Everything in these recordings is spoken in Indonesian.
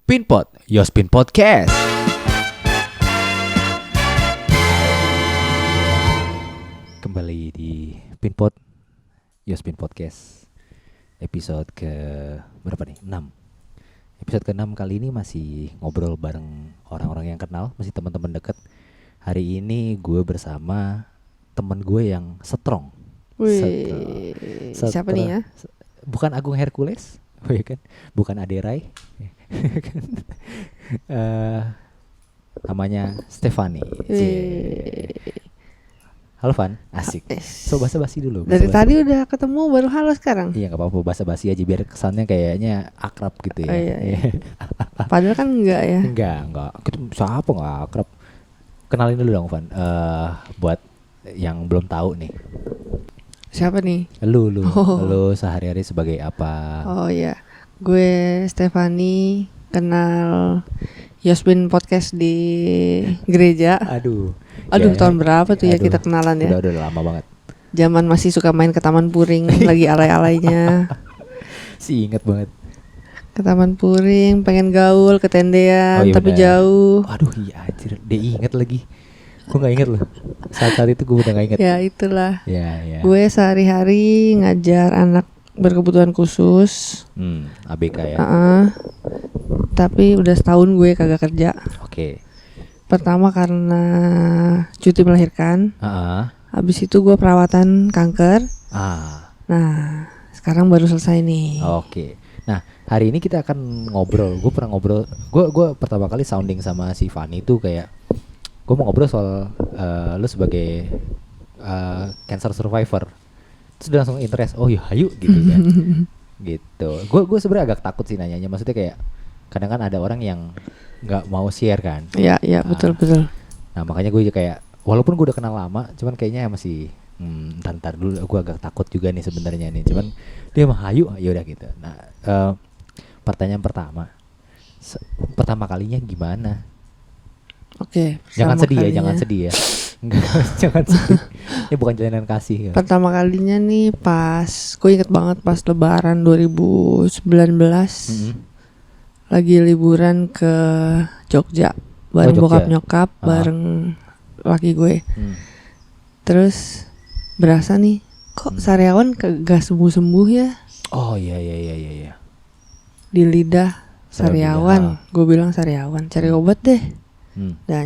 Pinpot, Yospin Podcast. Kembali di Pinpot, Yospin Podcast. Episode ke berapa nih? 6. Episode ke-6 kali ini masih ngobrol bareng orang-orang yang kenal, masih teman-teman dekat. Hari ini gue bersama teman gue yang strong. Wih, siapa nih ya? Bukan Agung Hercules, ya kan? Bukan Aderai. Namanya Stefani. Halo Van, asik. So basa-basi dulu. Dari tadi udah ketemu baru halo sekarang. Iya, nggak apa-apa, basa-basi aja biar kesannya kayaknya akrab gitu ya. Oh, iya. Padahal kan enggak ya. Enggak. Kita siapa nggak akrab? Kenalin dulu dong Van. Buat yang belum tahu nih. Siapa nih? Lu sehari-hari sebagai apa? Oh iya. Gue Stefani, kenal Yospin Podcast di gereja. Aduh, tahun berapa tuh ya kita kenalan ya? Udah lama banget. Zaman masih suka main ke Taman Puring lagi alay-alaynya. Inget banget. Ke Taman Puring, pengen gaul ke tendean, tapi bener. jauh. Aduh iya anjir, dia inget lagi. Gue gak inget loh. Saat itu gue udah gak inget. Ya itulah. Ya. Gue sehari-hari ngajar anak berkebutuhan khusus. ABK ya. Tapi udah setahun gue kagak kerja. Oke. Pertama karena cuti melahirkan. Habis itu gue perawatan kanker. Nah, sekarang baru selesai nih. Oke. Nah, hari ini kita akan ngobrol. Gue pernah ngobrol. Gue pertama kali sounding sama si Fanny tuh kayak gue mau ngobrol soal lu sebagai cancer survivor. Terus udah langsung interest. Oh ya, ayo gitu kan. Gitu. Gue sebenarnya agak takut sih nanyanya. Maksudnya kayak kadang kan ada orang yang nggak mau share kan. Iya, betul. Nah, makanya gue kayak walaupun gue udah kenal lama, cuman kayaknya masih ntar dulu, gue agak takut juga nih sebenarnya nih. Cuman dia mah ayo, ya udah gitu. Nah, pertanyaan pertama kalinya gimana? Oke. Jangan sedih ya. Enggak, jangan sedih. Ini bukan jalanan kasih ya. Pertama kalinya nih gue inget banget pas Lebaran 2019. Lagi liburan ke Jogja bareng bokap nyokap bareng laki gue. Terus berasa nih kok sariawan gak sembuh-sembuh ya. Oh iya. Di lidah sariawan. Gue bilang sariawan, cari obat deh. Udah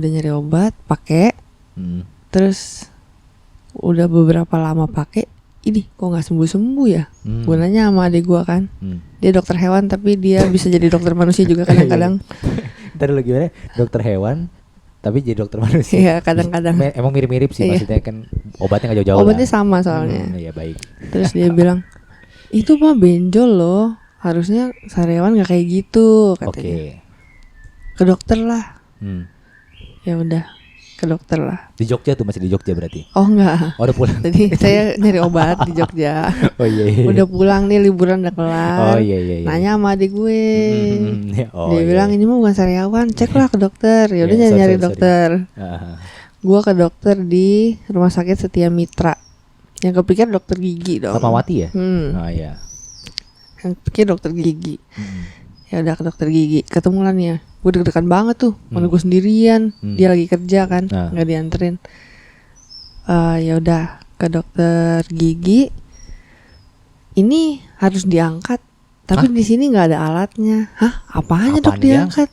nyari obat pakai. Terus udah beberapa lama pakai, ini kok nggak sembuh ya. Gue nanya sama adik gue kan, dia dokter hewan tapi dia bisa jadi dokter manusia juga kadang-kadang. Ntar dulu gimana? Dokter hewan tapi jadi dokter manusia. Iya kadang-kadang. Emang mirip-mirip sih, maksudnya kan obatnya nggak jauh-jauh. Obatnya sama soalnya. Iya baik. Terus dia bilang, itu mah benjol loh, harusnya sariawan nggak kayak gitu katanya. Ke dokter lah. Ya udah, ke dokter lah. Di Jogja tuh, masih di Jogja berarti? Oh enggak. Oh udah pulang. Tadi saya nyari obat di Jogja. Oh iya. Udah pulang nih, liburan udah kelar. Oh iya. Nanya sama adik gue. Dia iya. bilang ini mah bukan sariawan, ceklah ke dokter. Ya udah nyari dokter. Gua ke dokter di Rumah Sakit Setia Mitra. Yang kepikir dokter gigi dong. Fatmawati ya? Oh iya. Yang pikir dokter gigi. Ya udah ke dokter gigi, ketemu lah nih ya. Gue deg-degan banget tuh, mana gue sendirian, dia lagi kerja kan, nggak dianterin. Ya udah ke dokter gigi. Ini harus diangkat, tapi di sini nggak ada alatnya. Apanya dok diangkat?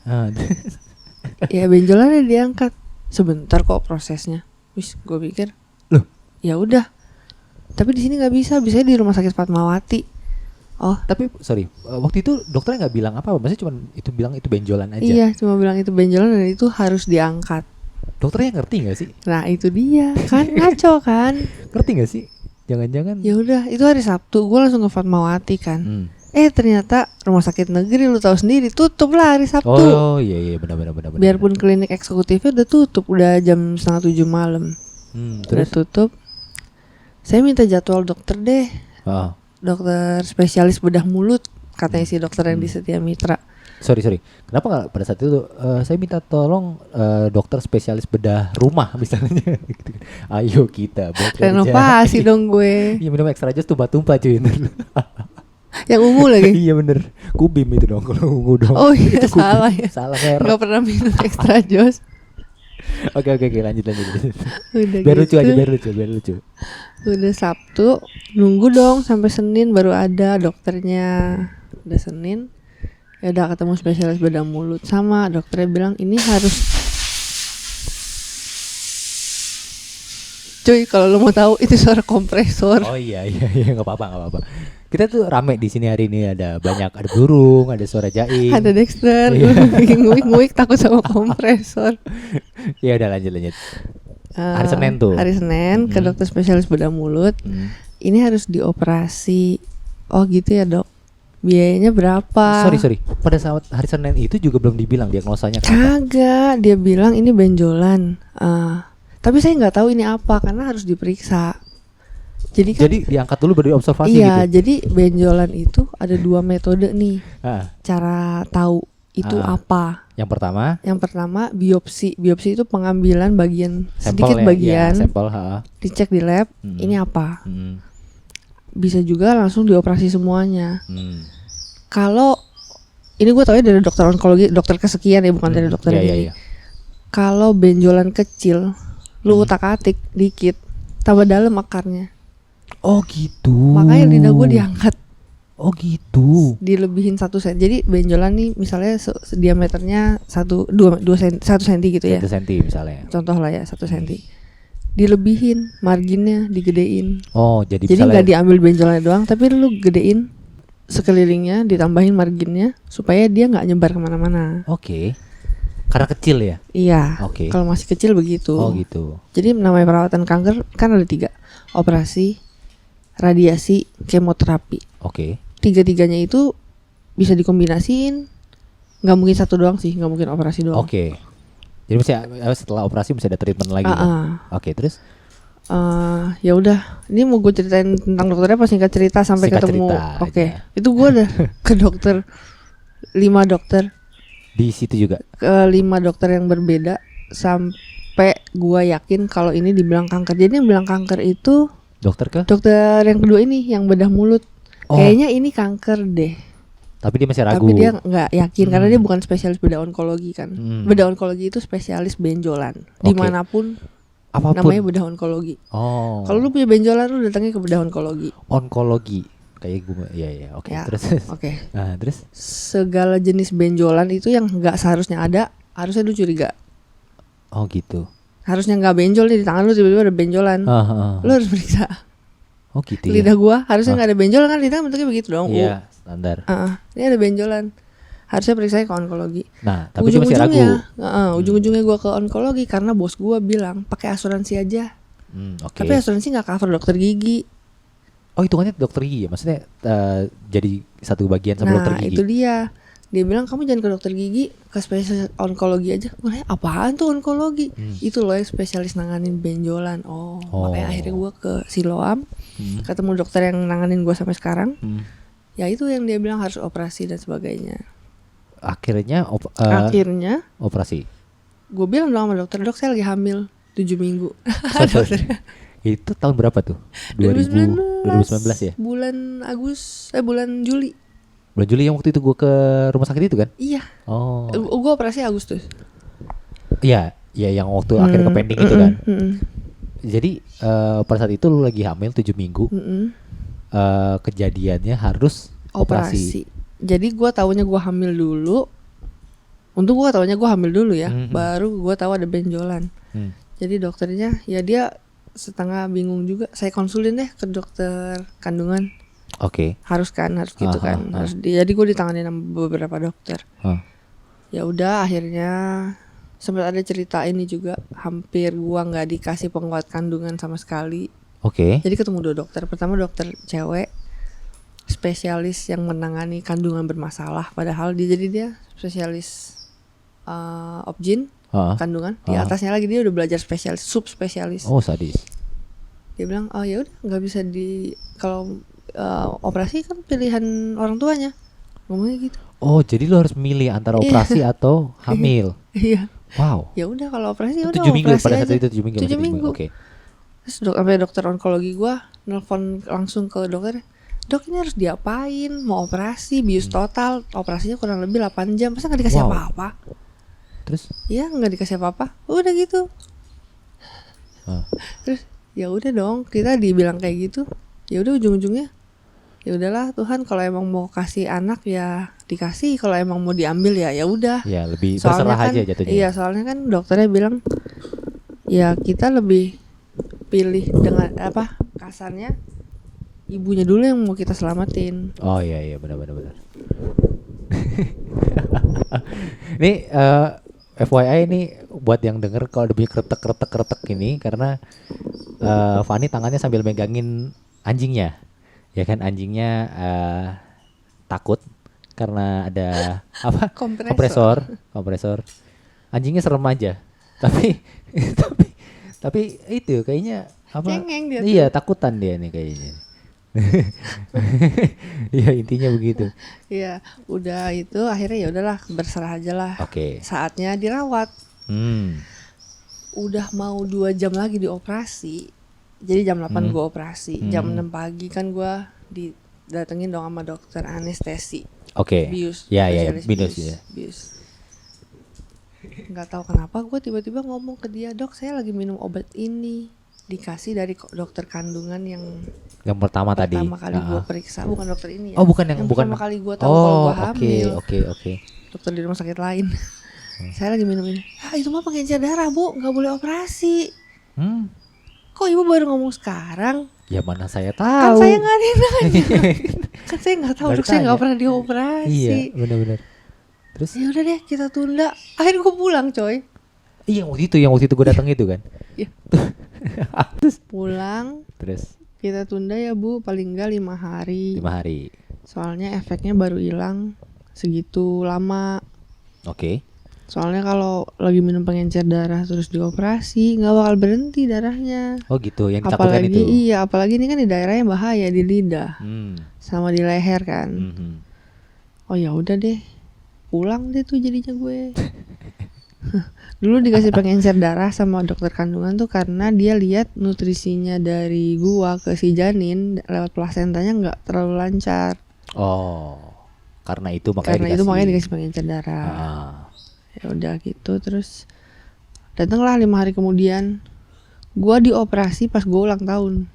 Ya benjolannya diangkat. Sebentar kok prosesnya. Wis, gue pikir, loh, ya udah. Tapi di sini nggak bisa, bisanya di Rumah Sakit Fatmawati. Oh, tapi sorry, waktu itu dokternya nggak bilang apa? Maksudnya cuma itu bilang itu benjolan aja. Iya, cuma bilang itu benjolan dan itu harus diangkat. Dokternya ngerti nggak sih? Nah itu dia kan ngaco kan? Ngerti nggak sih? Jangan-jangan? Ya udah, itu hari Sabtu, gue langsung ke Fatmawati kan. Ternyata rumah sakit negeri lu tahu sendiri tutup lah hari Sabtu. Oh iya benar. Biarpun klinik eksekutifnya udah tutup, udah jam 6:30 malam. Udah tutup. Saya minta jadwal dokter deh. Dokter spesialis bedah mulut katanya si dokter yang di Setia Mitra. Sorry. Kenapa nggak pada saat itu saya minta tolong dokter spesialis bedah rumah misalnya. Ayo kita bekerja. Renovasi dong gue. Iya minum extra jus tumpah-tumpah cuy. Yang ungu lagi. Iya bener, Kubim itu dong kalau ungu dong. Oh iya Itu Kubim. salah ya. Salah merek. Nggak pernah minum extra jos. Oke lanjut. Udah Biar lucu gitu. aja, biar lucu. Udah Sabtu nunggu dong sampai Senin baru ada dokternya. Udah Senin ya udah ketemu spesialis bedah mulut, sama dokternya bilang ini harus. Cuy kalau lo mau tahu itu suara kompresor. Oh iya nggak apa-apa. Kita tuh rame di sini hari ini, ada burung, ada suara jaing. Ada Dexter, Iya. gue nguik takut sama kompresor. Ya udah lanjut. Hari Senin tuh. Hari Senin ke dokter spesialis bedah mulut. Ini harus dioperasi. Oh gitu ya dok. Biayanya berapa? Sorry. Pada saat hari Senin itu juga belum dibilang diagnosanya apa. Kagak, dia bilang ini benjolan. Tapi saya nggak tahu ini apa karena harus diperiksa. Jadi kan, diangkat dulu baru diobservasi iya, gitu. jadi benjolan itu ada 2 metode nih. Ah. Cara tahu itu apa? Yang pertama Biopsi. Biopsi itu pengambilan bagian sampel sedikit ya, bagian, sampel, dicek di lab. Ini apa? Hmm. Bisa juga langsung dioperasi semuanya. Hmm. Kalau ini gue tahu dari dokter onkologi, dokter kesekian ya, bukan dari dokter ini. Iya. Kalau benjolan kecil, lu utak-atik dikit, tambah dalam akarnya. Oh gitu. Makanya lidah gue diangkat, Oh gitu. dilebihin 1 cm. Jadi benjolan nih misalnya diameternya 1 cm gitu ya. 1 cm misalnya. Contoh lah ya 1 cm. Dilebihin marginnya, digedein. Oh jadi Jadi misalnya nggak diambil benjolannya doang, tapi lu gedein sekelilingnya, ditambahin marginnya supaya dia nggak nyebar kemana-mana. Oke. Karena kecil ya. Iya. Oke. Kalau masih kecil begitu. Oh gitu. Jadi namanya perawatan kanker kan ada 3, operasi, radiasi, kemoterapi. Oke. 3-tiganya itu bisa dikombinasiin. Nggak mungkin satu doang sih, nggak mungkin operasi doang. Oke. Jadi setelah operasi bisa ada treatment lagi. Kan? Oke, terus? Ya udah, ini mau gue ceritain tentang dokternya pas singkat cerita sampai Singkat ketemu. cerita Oke, aja. itu gue udah ke dokter 5 dokter, Di situ juga. ke 5 dokter yang berbeda sampai gue yakin kalau ini dibilang kanker. Jadi yang bilang kanker itu Dokter ke? dokter yang kedua ini yang bedah mulut. Oh. Kayaknya ini kanker deh. Tapi dia masih ragu. Tapi dia nggak yakin karena dia bukan spesialis bedah onkologi kan. Bedah onkologi itu spesialis benjolan. Dimanapun apapun. namanya bedah onkologi. Oh. Kalau lu punya benjolan lu datangnya ke bedah onkologi. Onkologi. Kayak gue. Iya. Oke. Ya, Terus. Oke. Nah, terus? Segala jenis benjolan itu yang nggak seharusnya ada, harusnya lu curiga. Oh gitu. Harusnya nggak benjol nih di tangan lu, tiba-tiba ada benjolan. Lu harus periksa. Oh gitu ya. Lidah gua harusnya nggak ada benjolan kan, lidah bentuknya begitu dong. Iya, standar. Ini ada benjolan. Harusnya periksa ke onkologi. Nah, tapi dia masih ragu. Ujung-ujungnya gue ke onkologi karena bos gue bilang pakai asuransi aja. Oke. Tapi asuransi nggak cover dokter gigi. Oh, hitungannya dokter gigi ya? Maksudnya jadi satu bagian sama dokter Nah gigi. itu dia. Dia bilang kamu jangan ke dokter gigi, ke spesialis onkologi aja. Gue nanya apaan tuh onkologi? Itu loh yang spesialis nanganin benjolan. Makanya akhirnya gue ke Siloam, ketemu dokter yang nanganin gue sampai sekarang. Ya itu yang dia bilang harus operasi dan sebagainya. Akhirnya operasi. Gue bilang dong sama dokter, dok saya lagi hamil 7 minggu. Itu tahun berapa tuh? 2019 ya? Bulan Juli. Bulan Juli yang waktu itu gue ke rumah sakit itu kan? Iya. Oh. Gue operasi Agustus. Iya, yang waktu akhirnya ke pending itu kan. Jadi pada saat itu lu lagi hamil 7 minggu. Kejadiannya harus operasi. Jadi gue taunya gue hamil dulu. Untung gue taunya gue hamil dulu ya. Baru gue tahu ada benjolan. Jadi dokternya ya dia setengah bingung juga. Saya konsulin deh ke dokter kandungan. Oke. Harus gitu kan. Jadi gue ditangani sama beberapa dokter. Ya udah akhirnya sempat ada cerita ini juga, hampir gua nggak dikasih penguat kandungan sama sekali. Oke. Jadi ketemu 2 dokter. Pertama dokter cewek, spesialis yang menangani kandungan bermasalah. Padahal dia spesialis obgyn kandungan. Di atasnya lagi dia udah belajar spesialis, subspesialis. Oh sadis. Dia bilang oh ya udah nggak bisa kalau operasi kan pilihan orang tuanya. Ngomongnya gitu. Oh jadi lu harus milih antara operasi atau hamil. Iya. Wow. Ya udah kalau operasi udah 7 minggu operasi pada aja. saat itu 7 minggu. 7 minggu. Oke. Terus sampai dokter onkologi gua nelpon langsung ke dokter. Dok ini harus diapain, mau operasi bius total, operasinya kurang lebih 8 jam, masa nggak dikasih Wow. apa-apa? Terus? Iya nggak dikasih apa-apa, udah gitu. Ah. Terus ya udah dong, kita dibilang kayak gitu, ya udah ujung-ujungnya ya udahlah Tuhan, kalau emang mau kasih anak ya dikasih, kalau emang mau diambil ya udah. Ya lebih Soalnya berserah kan, aja jatuhnya. iya soalnya kan dokternya bilang ya kita lebih pilih dengan apa kasarnya ibunya dulu yang mau kita selamatin. Oh iya benar. Ini FYI ini buat yang denger kalau lebih kretek ini karena Fani tangannya sambil megangin anjingnya. Ya kan anjingnya takut karena ada apa? Kompresor. Anjingnya serem aja. Tapi itu kayaknya apa? Cengeng dia iya, takutan dia nih kayaknya. Iya intinya begitu. Iya, udah itu akhirnya ya udahlah berserah aja lah. Oke. Saatnya dirawat. Udah mau 2 jam lagi dioperasi. Jadi jam 8 gue operasi, jam 6 pagi kan gue didatengin dong sama dokter anestesi. Oke. Bius. Ya, spesialis bius ya. Bius. Nggak tahu kenapa gue tiba-tiba ngomong ke dia, dok saya lagi minum obat ini, dikasih dari dokter kandungan yang pertama kali gue periksa, bukan dokter ini ya. Oh bukan yang pertama kali gue tahu kalau gue hamil. Oke. Dokter di rumah sakit lain. Saya lagi minum ini. Itu mah pengencer darah bu, nggak boleh operasi. Kok ibu baru ngomong sekarang? Ya mana saya tahu. Kan saya nggak nanya. Kan saya nggak tahu, dok saya nggak pernah dioperasi. Iya benar. Terus? Ya udah deh kita tunda. Akhirnya gue pulang coy. Iya yang waktu itu gue datang itu kan. Iya. Terus pulang. Terus kita tunda ya bu, paling enggak 5 hari. 5 hari. Soalnya efeknya baru hilang segitu lama. Oke. Soalnya kalau lagi minum pengencer darah terus dioperasi nggak bakal berhenti darahnya. Oh gitu, yang ditakutkan apalagi, itu. Iya, apalagi ini kan di daerahnya bahaya, di lidah, sama di leher kan. Oh ya udah deh, pulang deh tuh jadinya gue. Dulu dikasih pengencer darah sama dokter kandungan tuh karena dia lihat nutrisinya dari gua ke si janin lewat plasentanya nggak terlalu lancar. Oh, karena itu makanya dikasih pengencer darah. Ya udah gitu, terus datanglah 5 hari kemudian gua dioperasi pas gua ulang tahun.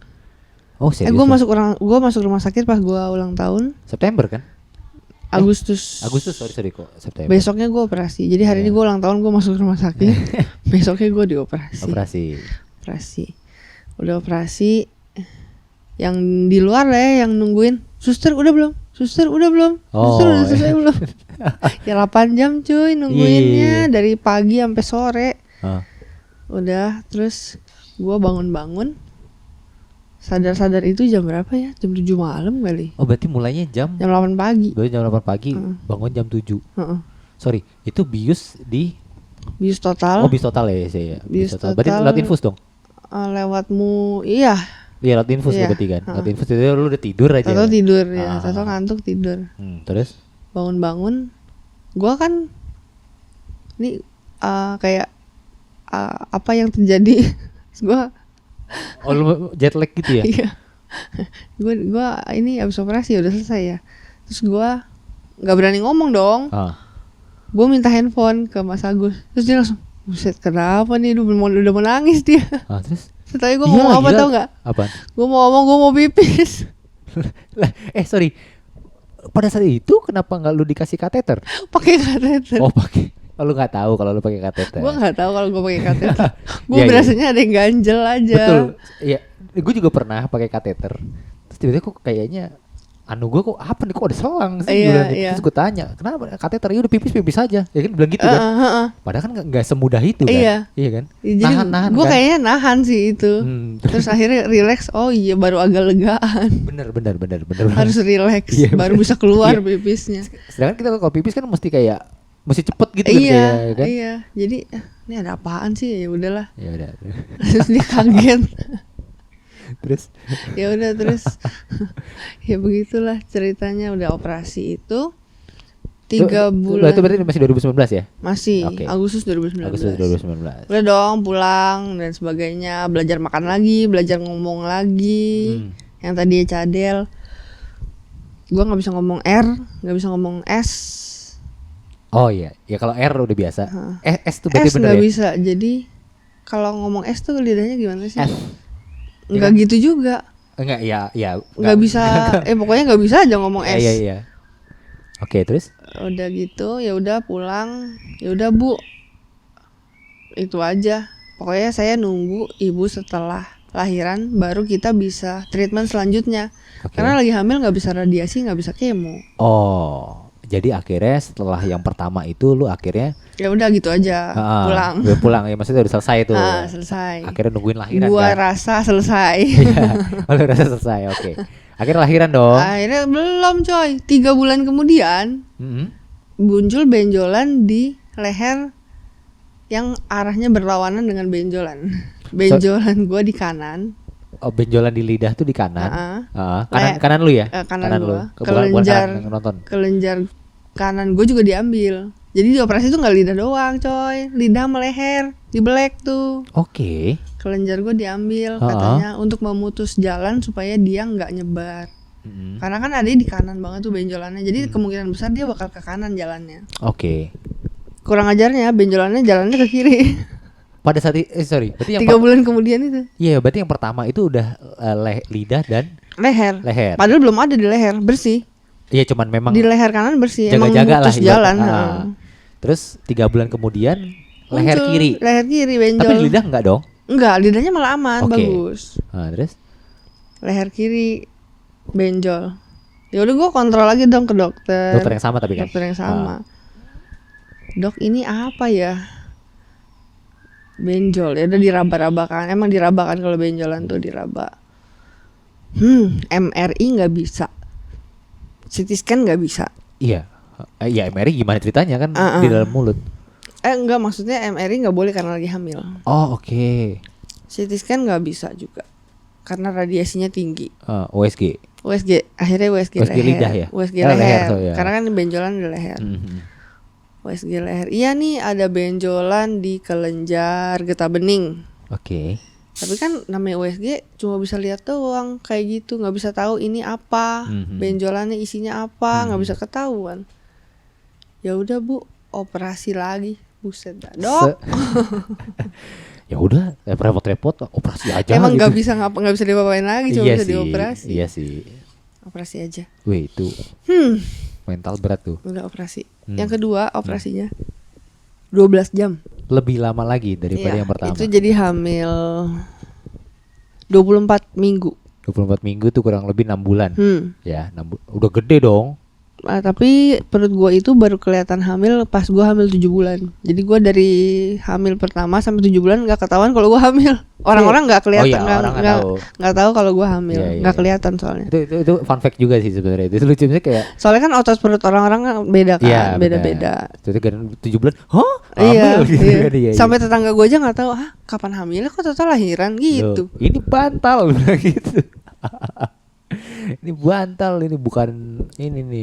Oh serius? Gua masuk rumah sakit pas gua ulang tahun. September kan? Agustus sorry kok September. Besoknya gua operasi. Jadi hari ini gua ulang tahun, gua masuk rumah sakit. Besoknya gua dioperasi. Operasi. Udah operasi. Yang di luar lah ya, yang nungguin. Suster udah belum? Suster udah selesai belum? Ya 8 jam cuy nungguinnya. Dari pagi sampai sore. Udah, terus gua bangun-bangun. Sadar-sadar itu jam berapa ya? Jam 7 malam kali. Oh berarti mulainya jam 8 pagi. Jam 8 pagi, bangun jam 7. Sorry, itu bius total. Oh bius total ya saya. Bius total. Berarti lewat infus dong? Lewatmu, iya. Iya lewat infus berarti kan. Lewat infus itu lu udah tidur aja. Tahu tidur ya, tahu ngantuk tidur. Terus? Bangun-bangun, gua kan ini kayak apa yang terjadi? Gua oh lu jet lag gitu ya? Iya. Gua ini abis operasi udah selesai ya. Terus gua nggak berani ngomong dong. Gua minta handphone ke Mas Agus. Terus dia langsung, buset kenapa nih? Udah mau nangis dia. Terus? Setelah gua ngomong apa tau nggak? Apa? Gua mau ngomong gua mau pipis. Sorry. Pada saat itu kenapa nggak lu dikasih kateter? Pakai kateter. Oh pakai. Lu nggak tahu kalau lu pakai kateter. Gua nggak tahu kalau gua pakai kateter. Gua berasanya ada yang ganjel aja. Betul. Iya. Gue juga pernah pakai kateter. Terus tiba-tiba kok kayaknya gue kok apa nih, kok ada selang sih. Terus gue tanya kenapa kateter, ya udah pipis aja ya kan, bilang gitu kan. Padahal kan nggak semudah itu kan. Iya kan. Jadi nahan gue kan? Kayaknya nahan sih itu. Terus akhirnya relax. Oh iya baru agak legaan. Bener. Harus relax baru bisa keluar pipisnya. Sedangkan kita kalau pipis kan mesti cepet gitu kan. Iya. Jadi ini ada apaan sih, ya udahlah. Ya udah. Terus dia kaget. Terus ya udah terus ya begitulah ceritanya. Udah operasi itu 3 bulan. Itu berarti masih 2019 ya? Masih. Agustus 2019. Udah dong pulang dan sebagainya, belajar makan lagi, belajar ngomong lagi. Yang tadinya cadel Gue nggak bisa ngomong R, nggak bisa ngomong S. Oh iya, ya kalau R udah biasa. S tuh berarti S bener nggak ya? bisa. Jadi kalau ngomong S tuh lidahnya gimana sih? F. Nggak Ya kan? gitu juga. Enggak, ya. Nggak bisa. Pokoknya nggak bisa aja ngomong S. Iya. Oke, terus? Udah gitu, ya udah pulang. Ya udah Bu, itu aja. Pokoknya saya nunggu ibu setelah lahiran baru kita bisa treatment selanjutnya. Oke. Karena lagi hamil nggak bisa radiasi, nggak bisa kemo. Oh, jadi akhirnya setelah yang pertama itu lu akhirnya Ya udah gitu aja, pulang. Udah pulang ya, maksudnya udah selesai tuh. Selesai. Akhirnya nungguin lahiran Gua kan? rasa selesai. Iya, lu rasa selesai, oke. Akhirnya lahiran dong. Akhirnya belum coy. 3 bulan kemudian muncul benjolan di leher yang arahnya berlawanan dengan benjolan. Benjolan gua di kanan. Oh, benjolan di lidah tuh di kanan. Kayak- Kanan lu ya? kanan lu. gua. Bukan Kelenjar kanan yang nonton. kelenjar kanan gue juga diambil. Jadi di operasi tuh nggak lidah doang coy, lidah sama leher dibelek tuh. Oke. Kelenjar gue diambil katanya untuk memutus jalan supaya dia nggak nyebar. Karena kan ada di kanan banget tuh benjolannya. Jadi kemungkinan besar dia bakal ke kanan jalannya. Oke. Kurang ajarnya benjolannya jalannya ke kiri. Pada saat sorry, berarti yang 3 bulan kemudian itu Iya, berarti yang pertama itu udah lidah dan leher. leher. Padahal belum ada di leher, bersih. Iya, cuman memang Di leher kanan bersih, emang jaga-jaga lah mutus ibarat. jalan. Terus 3 bulan kemudian leher Muncul kiri. Leher kiri benjol. Tapi di lidah enggak dong? Enggak, lidahnya malah aman, Oke. bagus. Terus? Leher kiri benjol. Ya udah gue kontrol lagi dong ke dokter. Dokter yang sama tapi kan? Dokter yang sama. Dok, ini apa ya? Benjol. Ya udah diraba-rabakan. Emang dirabakan kalau benjolan tuh diraba. MRI nggak bisa. CT scan nggak bisa. Iya. Iya, MRI gimana ceritanya kan di dalam mulut. Enggak, maksudnya MRI nggak boleh karena lagi hamil. Oh, oke. CT scan nggak bisa juga. Karena radiasinya tinggi. USG. Akhirnya USG leher. lidah ya? USG leher. leher. Ya. Karena kan benjolan di leher. USG leher. Iya nih ada benjolan di kelenjar getah bening. Oke. Tapi kan namanya USG cuma bisa lihat doang kayak gitu, nggak bisa tahu ini apa, benjolannya isinya apa, nggak bisa ketahuan. Ya udah Bu, operasi lagi. Buset dah, Dok. Ya udah, repot-repot operasi aja. Emang nggak gitu. nggak bisa diapa-apain lagi, cuma bisa dioperasi. Iya sih. Operasi aja. Wih, itu mental berat tuh. Udah operasi. Yang kedua operasinya 12 jam. Lebih lama lagi daripada yang pertama. Itu jadi hamil 24 minggu. 24 minggu tuh kurang lebih 6 bulan. Ya, udah gede dong. Tapi perut gua itu baru kelihatan hamil pas gua hamil 7 bulan. Jadi gua dari hamil pertama sampai 7 bulan nggak ketahuan kalau gua hamil. Orang-orang nggak kelihatan, nggak tahu kalau gua hamil, nggak kelihatan soalnya. Itu fun fact juga sih sebenarnya. Itu lucu kayak. Soalnya kan otot perut orang-orang kan beda kan, ya, beda-beda. Itu kan 7 bulan, hah? Iya, Hamil gitu iya. kan, iya. Sampai tetangga gua aja nggak tahu, kapan hamilnya kok total lahiran gitu. Loh, ini bantal gitu. Ini bantal, ini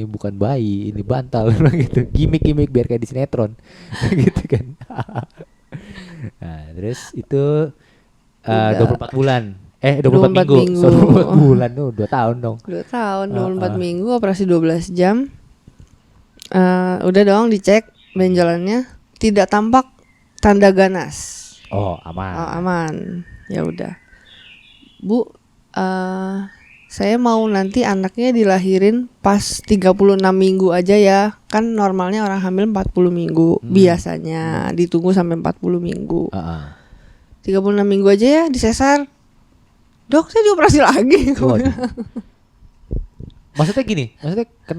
bukan bayi, ini bantal gitu. Gimik-gimik biar kayak di sinetron. Gitu kan. Nah, terus itu 24 bulan. 24 minggu. minggu. So, 24 bulan tuh 2 tahun dong. 2 tahun, 24 minggu, operasi 12 jam. Udah dong dicek benjolannya, tidak tampak tanda ganas. Oh, aman. Aman. Ya udah. Bu, saya mau nanti anaknya dilahirin pas 36 minggu aja ya. Kan normalnya orang hamil 40 minggu biasanya. Ditunggu sampai 40 minggu. 36 minggu aja ya disesar. Dok, saya dioperasi lagi. Maksudnya gini,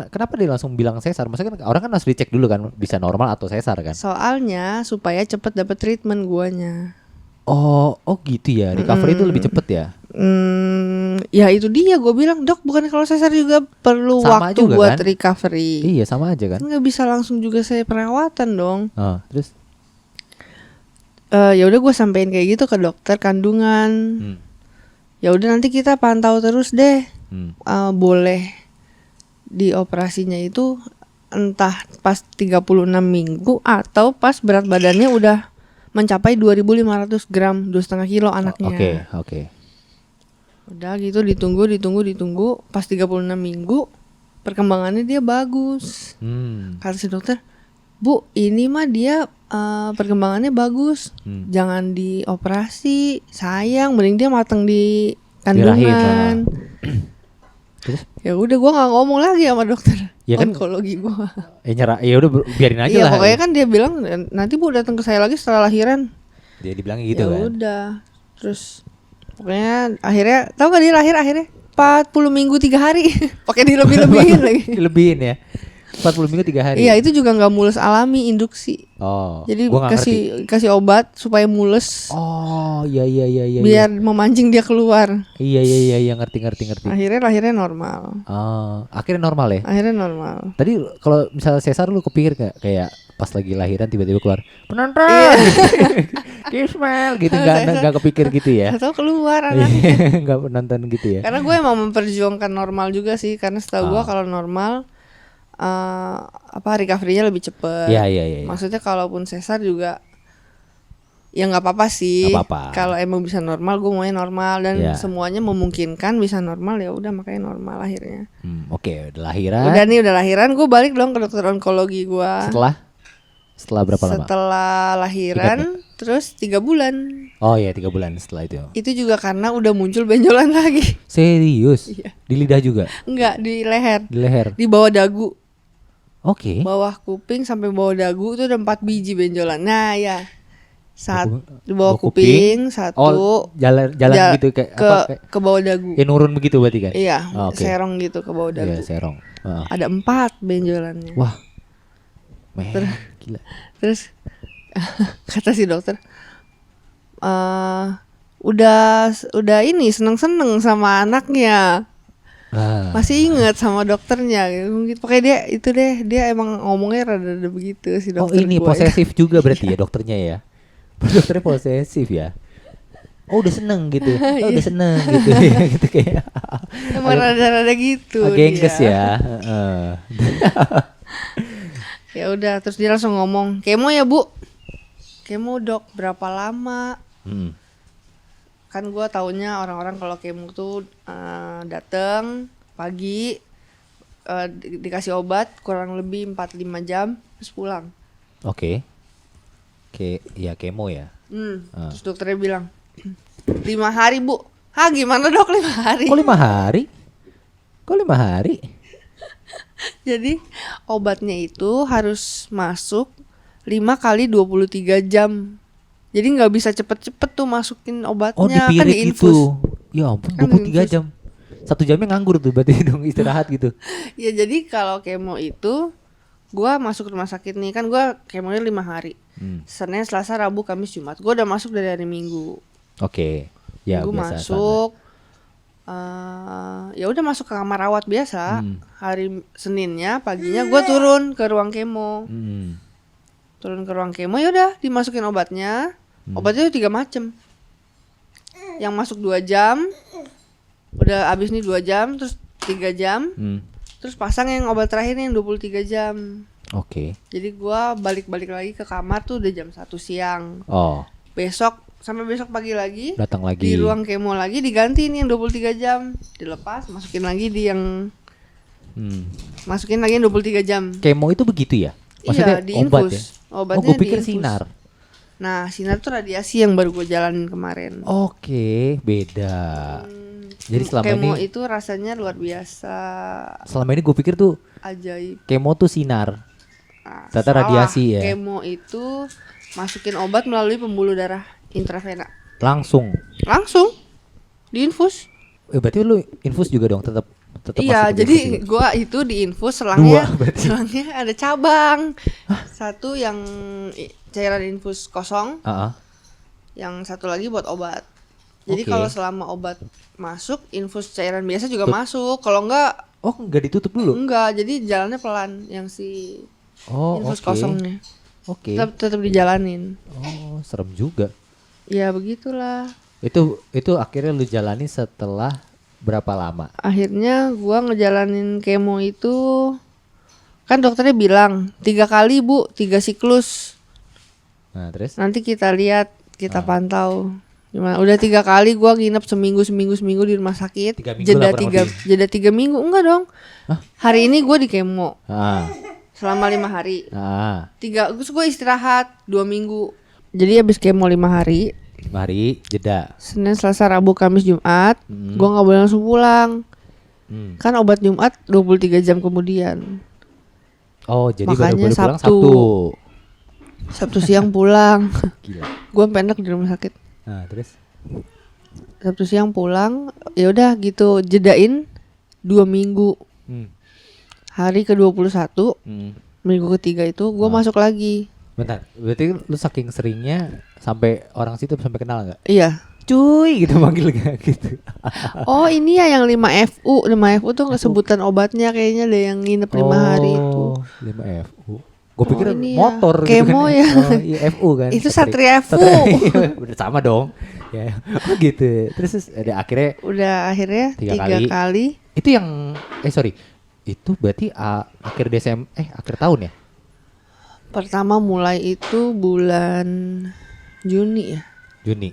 kenapa dia langsung bilang sesar? Maksudnya kan orang kan harus dicek dulu kan bisa normal atau sesar kan? Soalnya supaya cepet dapet treatment guanya. Oh gitu ya. Recovery itu lebih cepet ya? Ya itu dia gue bilang, Dok, bukan kalau sesar juga perlu sama waktu juga, buat kan? recovery. Iya, sama aja kan? Nggak bisa langsung juga saya perawatan dong. Terus? Ya udah gue sampein kayak gitu ke dokter kandungan. Ya udah nanti kita pantau terus deh. Boleh dioperasinya itu entah pas 36 minggu atau pas berat badannya udah mencapai 2.500 gram, 2,5 kilo anaknya. Oke. Udah gitu ditunggu pas 36 minggu perkembangannya dia bagus. Kata si dokter, Bu, ini mah dia perkembangannya bagus, jangan dioperasi, sayang, mending dia matang di kandungan. Terus? Ya udah, gue nggak ngomong lagi sama dokter Ya kan, onkologi gue. nyerah, ya udah biarin aja Iya, lah. pokoknya kan dia bilang nanti Bu datang ke saya lagi setelah lahiran. Dia dibilangnya gitu Ya kan. udah, terus pokoknya akhirnya tahu gak dia lahir akhirnya 40 minggu 3 hari. Pakai dilebih-lebihin lagi. Dilebihin ya. 40 minggu 3 hari. Iya, itu juga nggak mulus alami, induksi. Oh. Jadi gua nggak ngerti. kasih obat supaya mulus. Oh, iya. Biar memancing dia keluar. Iya, ngerti. Akhirnya lahirnya normal. Oh, akhirnya normal ya. Akhirnya normal. Tadi kalau misalnya sesar lu kepikir gak kayak pas lagi lahiran tiba-tiba keluar penonton, Kismel gitu, nggak kepikir gitu ya? Atau keluar anaknya. Nggak penonton gitu ya? Karena gue emang memperjuangkan normal juga sih, karena setahu gue kalau normal recovery-nya lebih cepet. Iya. Maksudnya kalaupun sesar juga ya nggak apa-apa sih. Nggak apa-apa. Kalau emang bisa normal, gue maunya normal dan Ya. semuanya memungkinkan bisa normal, ya udah makanya normal akhirnya. Oke, udah lahiran. Udah lahiran, gue balik dong ke dokter onkologi gue. Setelah berapa lama? Setelah lahiran, terus 3 bulan. Oh iya, 3 bulan setelah itu. Itu juga karena udah muncul benjolan lagi. Serius? Iya. Di lidah juga? Enggak, di leher. Di leher? Di bawah dagu. Oke. Bawah kuping sampai bawah dagu itu ada 4 biji benjolan. Nah ya, di bawah kuping satu. Oh, jalan gitu kayak ke bawah dagu. Ya nurun begitu berarti kan? Iya, Oh, okay. serong gitu ke bawah dagu. Iya, serong. Ada 4 benjolannya. Wah, gila. Terus kata si dokter, udah ini seneng-seneng sama anaknya. Masih inget sama dokternya gitu. Pokoknya dia emang ngomongnya rada begitu si dokter. Oh, ini posesif juga berarti ya dokternya ya. Dokternya posesif ya. Oh, udah seneng gitu. Oh, udah seneng gitu ya, gitu kayak. Emang rada gitu. Gengges ya. Ya udah, terus dia langsung ngomong, "Kemo ya, Bu?" "Kemo, Dok. Berapa lama?" Kan gue taunya orang-orang kalau kemo tuh dateng pagi, dikasih obat kurang lebih 4-5 jam terus pulang. Oke, ya kemo ya. Terus dokternya bilang 5 hari, Bu. Hah, gimana Dok 5 hari? Kok 5 hari? Kok 5 hari? Jadi obatnya itu harus masuk 5 kali 23 jam. Jadi nggak bisa cepet-cepet tuh masukin obatnya. Oh, dipirit kan diinfus. gitu. Ya ampun, 23 jam. 1 jamnya nganggur tuh berarti dong, istirahat gitu. Ya jadi kalau kemo itu gua masuk rumah sakit nih, kan gua kemonya 5 hari. Senin, Selasa, Rabu, Kamis, Jumat. Gua udah masuk dari hari Minggu. Oke. Ya, Minggu biasa masuk. Ya udah masuk ke kamar rawat biasa. Hari Seninnya paginya gua turun ke ruang kemo. Turun ke ruang kemo, ya udah dimasukin obatnya. Obatnya itu 3 macam. Yang masuk 2 jam. Udah abis nih 2 jam, terus 3 jam. Terus pasang yang obat terakhir yang 23 jam. Oke. Jadi gua balik-balik lagi ke kamar tuh udah jam 1 siang. Oh. Sampai besok pagi lagi. Datang lagi. Di ruang kemo lagi diganti nih yang 23 jam. Dilepas, masukin lagi di yang masukin lagi yang 23 jam. Kemo itu begitu ya? Maksudnya iya, obat ya? Obatnya gue pikir diinfus. sinar. Nah, sinar tuh radiasi yang baru gue jalanin kemarin. Oke, beda. Jadi selama kemo ini itu rasanya luar biasa. Selama ini gue pikir tuh Ajaib. kemo tuh sinar. Nah, Ternyata radiasi ya. Kemo itu masukin obat melalui pembuluh darah intravena. Langsung diinfus. Berarti lu infus juga dong, tetap Iya, masuk jadi infus juga. gua itu diinfus selangnya. Berarti. Selangnya ada cabang. Satu yang cairan infus kosong. Yang satu lagi buat obat. Jadi kalau selama obat masuk, infus cairan biasa juga masuk. Kalau enggak, enggak ditutup dulu. Enggak, jadi jalannya pelan yang si infus kosongnya. Oke. Tetap dijalanin. Oh, serem juga. Ya begitulah. Itu akhirnya lu jalani setelah berapa lama? Akhirnya gua ngejalanin kemo itu, kan dokternya bilang 3 kali Bu, 3 siklus. Nah terus? Nanti kita lihat, kita pantau. Gimana? Udah 3 kali gue nginep seminggu di rumah sakit. 3 minggu lah kurang lebih. Jeda 3 minggu enggak dong. Hah? Hari ini gue di kemo Ah. selama 5 hari. Ah. 3 gue istirahat 2 minggu. Jadi habis kemo 5 hari. 5 hari jeda. Senin, Selasa, Rabu, Kamis, Jumat. Gue nggak boleh langsung pulang. Kan obat Jumat 23 jam kemudian. Oh, jadi makanya baru boleh pulang Sabtu. Sabtu siang pulang. Gila. Gue pendek di rumah sakit. Nah, terus Sabtu siang pulang, ya udah gitu jedain 2 minggu. Hari ke-21, minggu ketiga itu gue masuk lagi. Bentar, berarti lu saking seringnya sampai orang situ sampai kenal nggak? Iya. Cuy gitu manggil gak gitu. Oh ini ya yang 5FU. 5FU tuh sebutan obatnya kayaknya deh yang nginep 5 hari itu. 5FU. Gue pikir ini motor ya. gitu Kemo kan. ya. Oh, iya FU kan. Itu Satria FU. Udah sama dong. Ya, gitu. Terus ada akhirnya Udah akhirnya 3 kali. Itu yang sorry. Itu berarti akhir akhir tahun ya? Pertama mulai itu bulan Juni ya. Juni.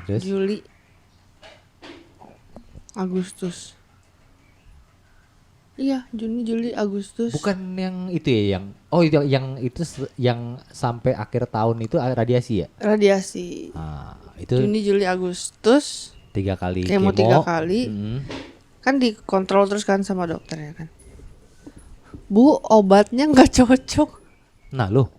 Terus Juli. Agustus. Iya, Juni, Juli, Agustus. bukan yang itu ya yang sampai akhir tahun itu radiasi ya? Radiasi. Itu Juni, Juli, Agustus. 3 kali Kemo 3 kali. Mm-hmm. Kan dikontrol terus kan sama dokternya kan. Bu, obatnya nggak cocok. Nah lu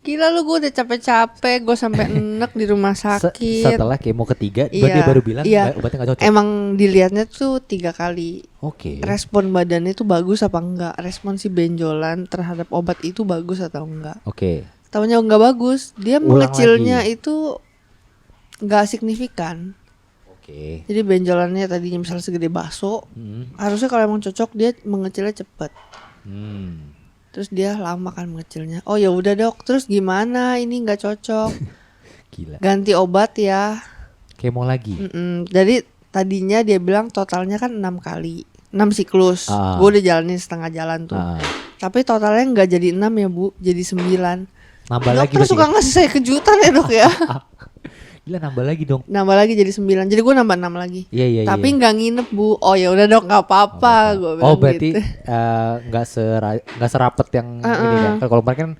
Gila lu, gue udah capek-capek, gue sampai enek di rumah sakit. setelah kemo ketiga Iya, dia baru bilang iya. obatnya gak cocok. Emang dilihatnya tuh 3 kali. Oke. Respon badannya tuh bagus apa enggak? Respon si benjolan terhadap obat itu bagus atau enggak? Oke. Taunya enggak bagus. Dia Ulang mengecilnya lagi. itu enggak signifikan. Oke. Jadi benjolannya tadinya misalnya segede bakso, harusnya kalau emang cocok dia mengecilnya cepet. Terus dia lama kan mengecilnya. Oh ya udah dok, terus gimana? Ini nggak cocok. Gila. Ganti obat ya. Kemo lagi. Jadi tadinya dia bilang totalnya kan 6 kali, 6 siklus. Gue udah jalanin setengah jalan tuh. Tapi totalnya nggak jadi 6 ya bu, jadi 9. Nambah lagi. Dokter suka ngasih saya kejutan ya dok ya. Gila, nambah lagi dong. Nambah lagi jadi 9. Jadi gue nambah 6 lagi. Iya. Tapi nggak nginep bu. Oh ya udah dok, nggak apa-apa. Gue bilang berarti gitu. nggak serapet yang ini ya. Kalau kemarin kan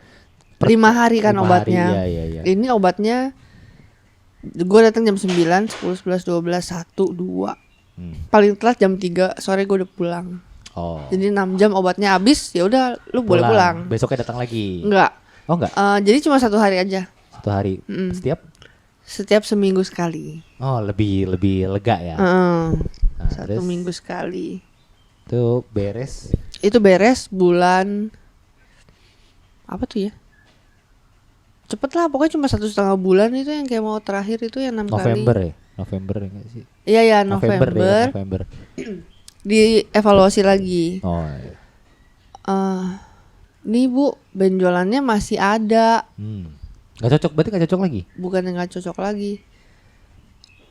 5 hari kan 5 obatnya. hari, iya. Ini obatnya gue datang jam 9, 10, 11, 12, 1, 2. Paling telat jam 3 sore gue udah pulang. Oh. Jadi 6 jam obatnya habis, ya udah lu boleh pulang. Besoknya datang lagi. Enggak. Oh enggak. Jadi cuma 1 hari aja. 1 hari. Setiap seminggu sekali. Oh, lebih lega ya. Nah, 1 minggu sekali. Itu beres. Itu beres bulan apa tuh ya? Cepet lah, pokoknya cuma 1,5 bulan itu yang kayak mau terakhir itu yang 6 November kali. ya? November enggak sih? Iya ya, November. November. Dievaluasi lagi. Oh. Iya. Nih bu, benjolannya masih ada. Gak cocok, berarti gak cocok lagi? Bukan yang gak cocok lagi,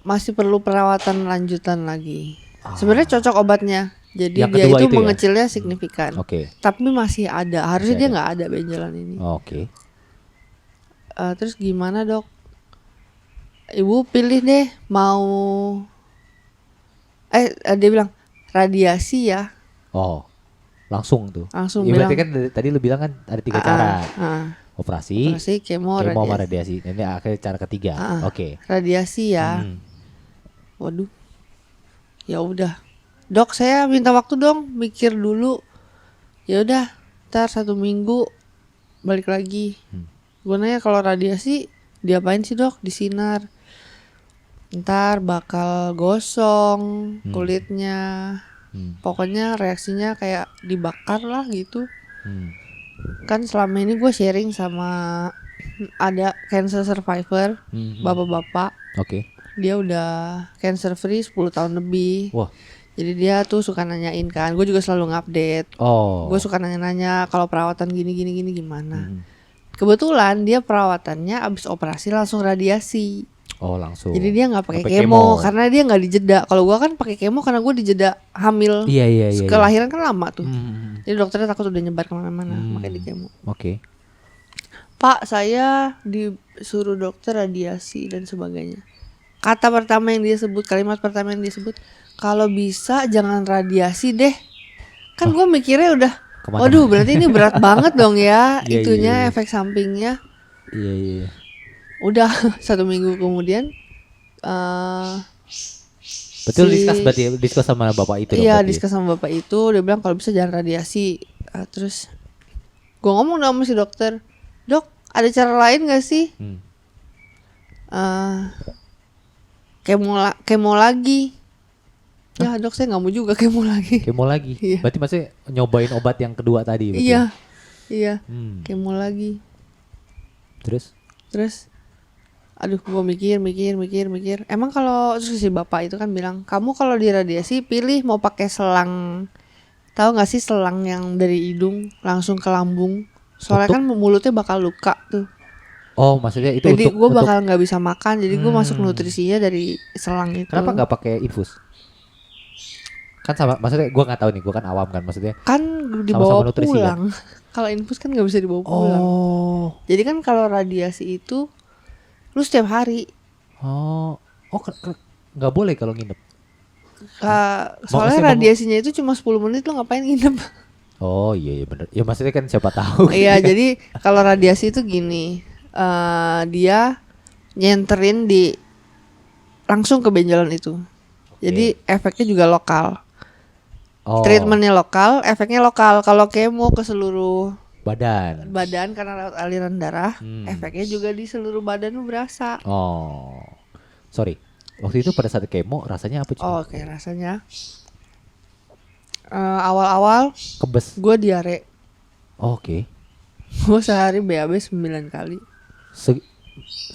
masih perlu perawatan lanjutan lagi. Sebenarnya cocok obatnya. Jadi yang dia itu ya? mengecilnya signifikan. Oke. Tapi masih ada. Harusnya dia nggak ada benjolan ini. Oke. Terus gimana dok? Ibu pilih deh mau. Dia bilang radiasi ya. Oh, langsung tuh. Langsung ya, bilang. berarti kan tadi lu bilang kan ada 3 cara. Operasi, kemo, sama radiasi. Ini akhirnya cara ketiga. Oke. Radiasi ya. Waduh. Ya udah. Dok, saya minta waktu dong, mikir dulu. Ya udah, ntar 1 minggu balik lagi. Gue nanya kalau radiasi diapain sih dok? Disinar. Ntar bakal gosong kulitnya. Pokoknya reaksinya kayak dibakar lah gitu. Kan selama ini gue sharing sama ada cancer survivor, bapak-bapak. Oke. Dia udah cancer free 10 tahun lebih. Wah. Jadi dia tuh suka nanyain kan, gue juga selalu ngupdate. Gue suka nanya-nanya kalau perawatan gini gimana. Kebetulan dia perawatannya abis operasi langsung radiasi. Oh, langsung. Jadi dia nggak pakai kemo karena dia nggak dijeda. Kalau gue kan pakai kemo karena gue dijeda hamil. Iya. Kelahiran kan lama tuh. Jadi dokternya takut udah nyebar kemana-mana, makanya di kemo. Oke. Pak, saya disuruh dokter radiasi dan sebagainya. Kata pertama yang dia sebut, kalimat pertama yang dia sebut, kalau bisa jangan radiasi deh. Kan gue mikirnya udah, Kemana? waduh berarti ini berat banget dong ya. Iya, itunya iya. efek sampingnya. Iya. Udah 1 minggu kemudian Betul, diskus sama bapak itu dong. Iya, berarti. diskus sama bapak itu. Dia bilang kalau bisa jangan radiasi. Terus gue ngomong sama si dokter, dok ada cara lain gak sih? Kemo lagi. Ya dok, saya nggak mau juga kemo lagi. Kemo lagi. Iya. Berarti maksudnya nyobain obat yang kedua tadi. Berarti. Iya. Kemo lagi. Terus aduh, gue mikir. Emang kalau terus si bapak itu kan bilang, kamu kalau diradiasi pilih mau pakai selang. Tahu nggak sih selang yang dari hidung langsung ke lambung? Soalnya kan mulutnya bakal luka tuh. Oh, maksudnya itu jadi untuk. Jadi gue bakal nggak bisa makan. Jadi gue masuk nutrisinya dari selang itu. Kenapa nggak pakai infus? Kan sama, maksudnya gue nggak tahu nih, gue kan awam kan, maksudnya. Kan dibawa nutrisi, pulang. Kan? Kalau infus kan nggak bisa dibawa pulang. Jadi kan kalau radiasi itu lu setiap hari. Nggak boleh kalau nginep. Soalnya radiasinya itu cuma 10 menit, lu ngapain nginep? Oh iya benar. Ya maksudnya kan siapa tahu. Iya, jadi kalau radiasi itu gini, dia nyenterin langsung ke benjolan itu. Jadi efeknya juga lokal. Treatmentnya lokal, efeknya lokal. Kalau kemo ke seluruh badan karena lewat aliran darah, efeknya juga di seluruh badan lu berasa. Sorry, waktu itu pada saat kemo rasanya apa? Oke, rasanya awal-awal kebes. Gue diare. Oke. Gue sehari BAB 9 kali.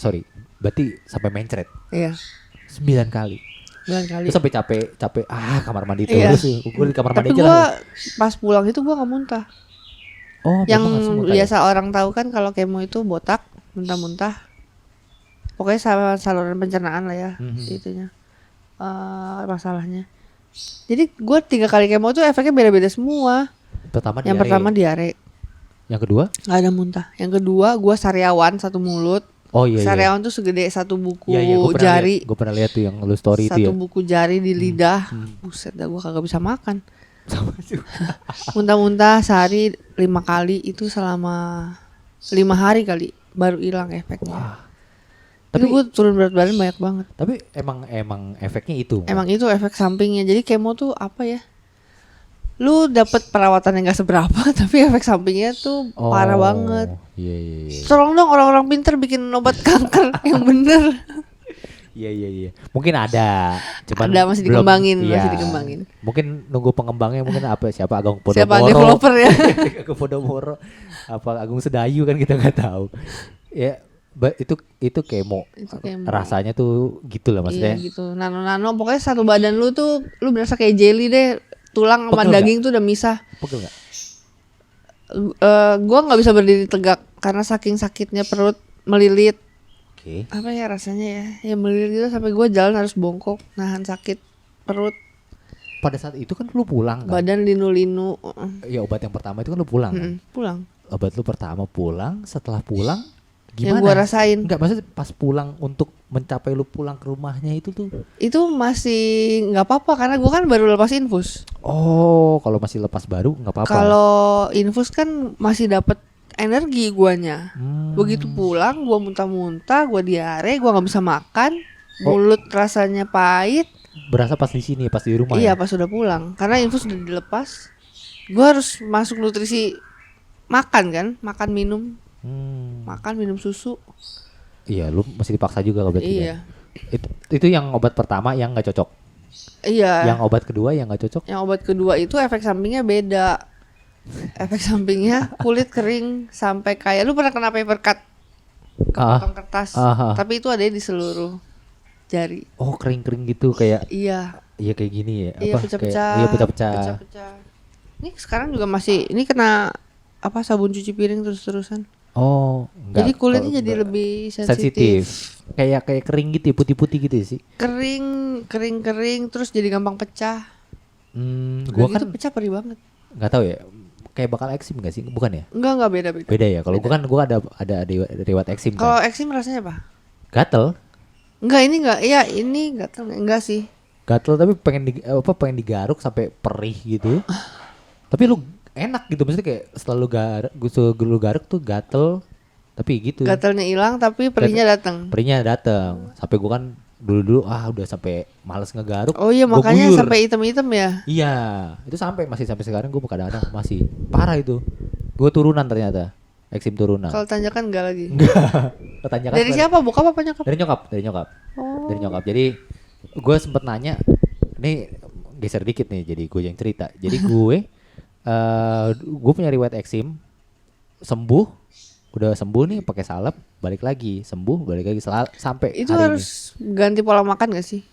Sorry, berarti sampai mencret. Iya. 9 kali. 9 kali. Terus sampai capek kamar mandi terus. Gue di kamar mandi aja. Tapi gue pas pulang itu gue nggak muntah. Yang biasa orang tahu kan kalau kemo itu botak, muntah-muntah. Pokoknya saluran pencernaan lah ya, itunya masalahnya. Jadi gue 3 kali kemo tuh efeknya beda-beda semua. Yang pertama diare. Yang kedua? Gak ada muntah. Yang kedua gue sariawan 1 mulut. Oh iya. Sariawan tuh segede 1 buku jari. Gue pernah lihat tuh yang lu story itu ya. 1 buku jari di lidah. Buset dah, gue kagak bisa makan. Muntah-muntah sehari 5 kali itu selama 5 hari kali baru hilang efeknya. Wah. Tapi gue turun berat badan banyak banget. Tapi emang efeknya itu. Emang itu efek sampingnya. Jadi kemo tuh apa ya? Lu dapet perawatan yang gak seberapa, tapi efek sampingnya tuh parah banget. Iya. Tolong dong orang-orang pintar bikin obat kanker yang bener. Iya. Mungkin ada, cuman ada masih dikembangin. Mungkin nunggu pengembangnya, mungkin siapa Agung Podomoro. Siapa developer ya? Agung Podomoro, apa Agung Sedayu kan kita nggak tahu. Ya, itu kemo. Rasanya tuh gitu lah maksudnya. Iya gitu, nano. Pokoknya satu badan lu tuh, lu berasa kayak jelly deh. Tulang sama daging tuh udah misah. Pegel nggak? Gua nggak bisa berdiri tegak karena saking sakitnya perut melilit. Apa ya rasanya ya melilit gitu sampai gue jalan harus bongkok nahan sakit perut. Pada saat itu kan lu pulang kan? Badan linu-linu. Ya obat yang pertama itu kan lu pulang kan? Pulang. Obat lu pertama pulang, setelah pulang gimana? Yang gue rasain. Enggak, maksudnya pas pulang untuk mencapai lu pulang ke rumahnya itu tuh. Itu masih nggak apa-apa karena gue kan baru lepas infus. Oh, kalau masih lepas baru nggak apa-apa. Kalau infus kan masih dapat energi guanya. Begitu pulang gua muntah-muntah, gua diare, gua nggak bisa makan, mulut rasanya pahit. Berasa pas di sini, pas di rumah. Iya, ya? Pas udah pulang. Karena infus udah dilepas. Gua harus masuk nutrisi, makan minum. Makan minum susu. Iya, lu masih dipaksa juga berarti. Iya. Itu yang obat pertama yang nggak cocok. Iya. Yang obat kedua yang nggak cocok. Yang obat kedua itu efek sampingnya beda. Efek sampingnya kulit kering sampai kayak lu pernah kena paper cut, potong kertas, tapi itu ada di seluruh jari. Oh, kering-kering gitu kayak. Iya kayak gini ya. Iya, pecah-pecah. Iya, pecah-pecah. Ini sekarang juga masih, ini kena apa sabun cuci piring terus-terusan. Oh, enggak. Jadi kulitnya jadi lebih sensitif. Kayak kering gitu, putih-putih gitu sih. Kering terus jadi gampang pecah. Gua kan pecah perih banget. Nggak tahu ya. kayak bakal eksim gak sih? Bukan ya? Enggak beda. Beda ya. Kalau gue kan gue ada riwayat eksim Kalau kan. eksim rasanya apa? Gatel. Enggak, ini enggak. Iya, ini enggak sih. Gatel tapi pengen digaruk sampai perih gitu. Tapi lu enak gitu, maksudnya kayak setelah lu garuk tuh gatel tapi gitu. Gatalnya hilang tapi perihnya datang. Perihnya datang. Sampai gua kan dulu udah sampai males ngegaruk. Oh iya, gua makanya guyur. sampai hitam-hitam ya. Iya, itu masih sampai sekarang gua kadang-kadang masih parah itu. Gua turunan ternyata. Eksim turunan. Kalau tanjakan enggak lagi. Enggak. Tanjakan Dari siapa? Bokap apa nyokap? Dari nyokap. Oh. Dari nyokap. Jadi gue sempet nanya, nih geser dikit nih, jadi gue yang cerita. Jadi gue punya riwayat eksim, udah sembuh nih pakai salep, balik lagi sembuh, balik lagi sampai itu hari harus ganti pola makan gak sih?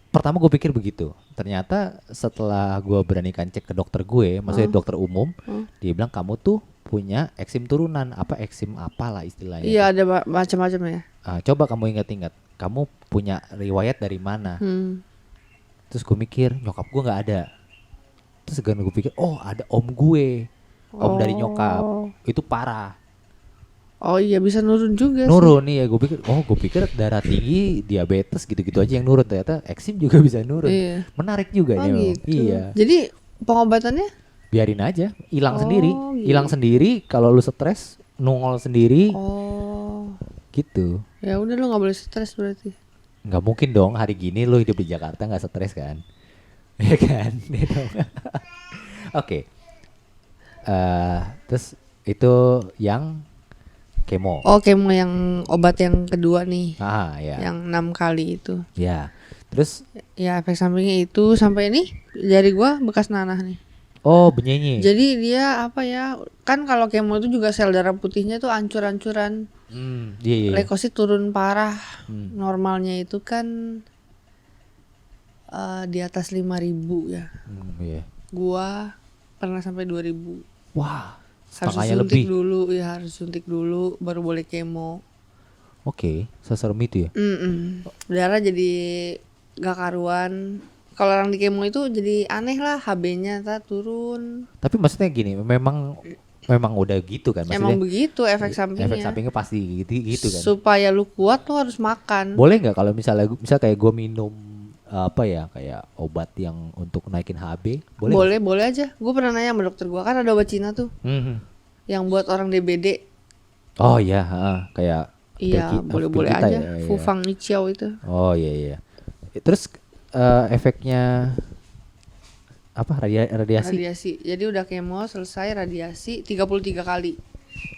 Pertama gue pikir begitu, ternyata setelah gue beranikan cek ke dokter gue, maksudnya dokter umum, dia bilang kamu tuh punya eksim turunan, eksim apalah istilahnya. Iya, ada macam-macam ya. Coba kamu ingat-ingat, kamu punya riwayat dari mana? Terus gue mikir nyokap gue nggak ada. Terus gue pikir ada om gue, dari nyokap, itu parah. Oh iya, bisa nurun juga Nurun sih. nih ya, gue pikir darah tinggi, diabetes gitu-gitu aja yang nurun, ternyata eksim juga bisa nurun. Iya. Menarik juga nih. Gitu. Iya. Jadi pengobatannya Biarin aja, hilang sendiri. Kalau lu stres, nongol sendiri. Gitu. Ya udah, lu nggak boleh stres berarti. Nggak mungkin dong hari gini lu hidup di Jakarta nggak stres kan? Ya kan? Oke. Terus itu yang kemo. Oh, kemo yang obat yang kedua nih. Ya. Yang 6 kali itu. Ya. Terus ya efek sampingnya itu sampai ini jari gua bekas nanah nih. Oh, benyenyi. Jadi dia apa ya? Kan kalau kemo itu juga sel darah putihnya tuh ancur-ancuran. Iya. Leukosit turun parah. Normalnya itu kan di atas 5.000 ya. Iya. Gua pernah sampai 2.000. Wah. Harus suntik dulu baru boleh kemo. Oke, seserem itu ya. Darah jadi gak karuan. Kalau orang di kemo itu jadi aneh lah, HB-nya turun. Tapi maksudnya gini, memang udah gitu kan maksudnya. Emang begitu efek sampingnya. Efek sampingnya pasti gitu kan. Supaya lu kuat tuh harus makan. Boleh nggak kalau misal kayak gue minum kayak obat yang untuk naikin HB? Boleh aja. Gue pernah nanya sama dokter gue, kan ada obat Cina tuh. Yang buat orang DBD. Oh iya, kayak iya, boleh aja. Ya, Fufang Ichiao itu. Oh iya. Terus efeknya apa? Radiasi. Jadi udah kemo selesai, radiasi 33 kali.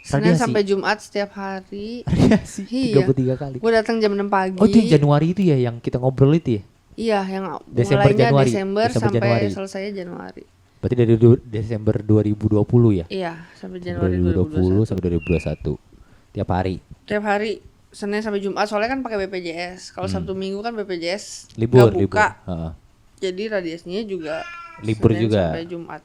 Senin sampai Jumat setiap hari. Radiasi. Iya. 33 kali. Gue datang jam 6 pagi. Oh, itu yang Januari itu ya yang kita ngobrol itu ya? Iya, yang mulainya Desember sampai selesai Januari. Berarti dari Desember 2020 ya? Iya, sampai Januari 2020 sampai 2021. Tiap hari. Senin sampai Jumat, soalnya kan pakai BPJS. Kalau Sabtu Minggu kan BPJS libur. buka. Jadi radiasinya juga libur Senin juga sampai Jumat.